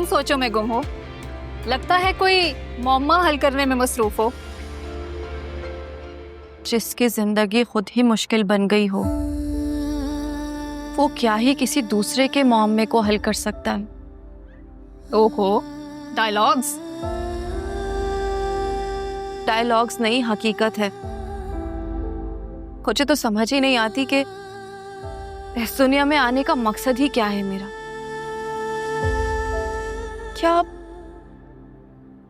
किन सोचों में गुम हो? लगता है कोई मौमा हल करने में मसरूफ हो। जिसकी जिंदगी खुद ही मुश्किल बन गई हो, वो क्या ही किसी दूसरे के मुअम्मे को हल कर सकता है। ओहो, डायलॉग्स। डायलॉग्स नहीं, हकीकत है। मुझे तो समझ ही नहीं आती कि इस दुनिया में आने का मकसद ही क्या है मेरा। क्या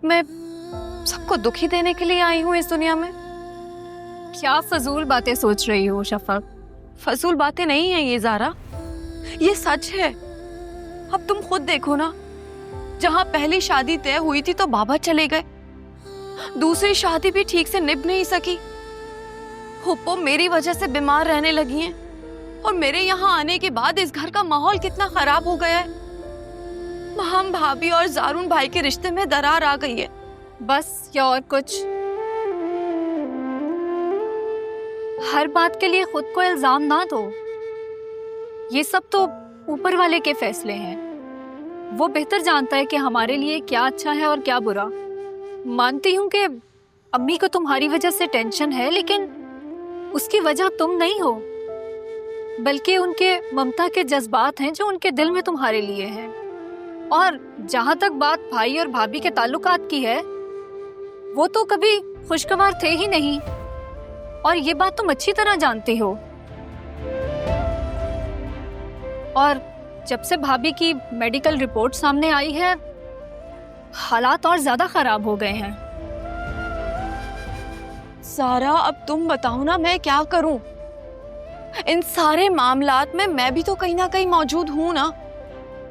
मैं सबको दुखी देने के लिए आई हूँ इस दुनिया में? क्या फजूल बातें सोच रही हो शफक? फजूल बातें नहीं है ये ज़ारा, ये सच है। अब तुम खुद देखो ना, जहां पहली शादी तय हुई थी तो बाबा चले गए, दूसरी शादी भी ठीक से निभ नहीं सकी। हुप्पो मेरी वजह से बीमार रहने लगी हैं, और मेरे यहाँ आने के बाद इस घर का माहौल कितना खराब हो गया है। हम भाभी और जारून भाई के रिश्ते में दरार आ गई है। बस या और कुछ? हर बात के लिए खुद को इल्जाम ना दो। ये सब तो ऊपर वाले के फैसले हैं। वो बेहतर जानता है कि हमारे लिए क्या अच्छा है और क्या बुरा। मानती हूँ कि अम्मी को तुम्हारी वजह से टेंशन है, लेकिन उसकी वजह तुम नहीं हो, बल्कि उनके ममता के जज्बात हैं जो उनके दिल में तुम्हारे लिए हैं। और जहाँ तक बात भाई और भाभी के ताल्लुकात की है, वो तो कभी खुशगवार थे ही नहीं, और ये बात तुम अच्छी तरह जानती हो। और जब से भाभी की मेडिकल रिपोर्ट सामने आई है, हालात और ज्यादा खराब हो गए हैं। सारा, अब तुम बताओ ना, मैं क्या करूं? इन सारे मामलात में मैं भी तो कहीं ना कहीं मौजूद हूं ना।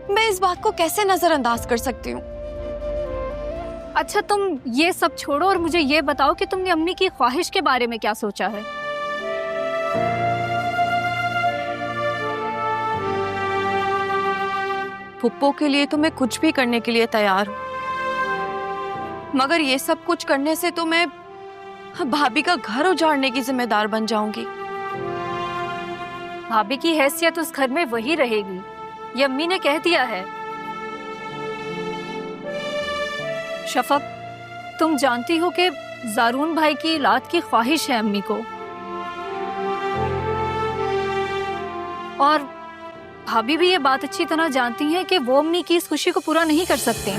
मैं इस बात को कैसे नजरअंदाज कर सकती हूँ? अच्छा, तुम ये सब छोड़ो और मुझे ये बताओ कि तुमने अम्मी की ख्वाहिश के बारे में क्या सोचा है? फुप्पो के लिए तो मैं कुछ भी करने के लिए तैयार हूँ, मगर ये सब कुछ करने से तो मैं भाभी का घर उजाड़ने की जिम्मेदार बन जाऊंगी। भाभी की हैसियत उस घर में वही रहेगी, ये अम्मी ने कह दिया है। शफक, तुम जानती हो कि जारून भाई की औलाद की ख्वाहिश है अम्मी को, और भाभी भी ये बात अच्छी तरह जानती हैं कि वो अम्मी की इस खुशी को पूरा नहीं कर सकते।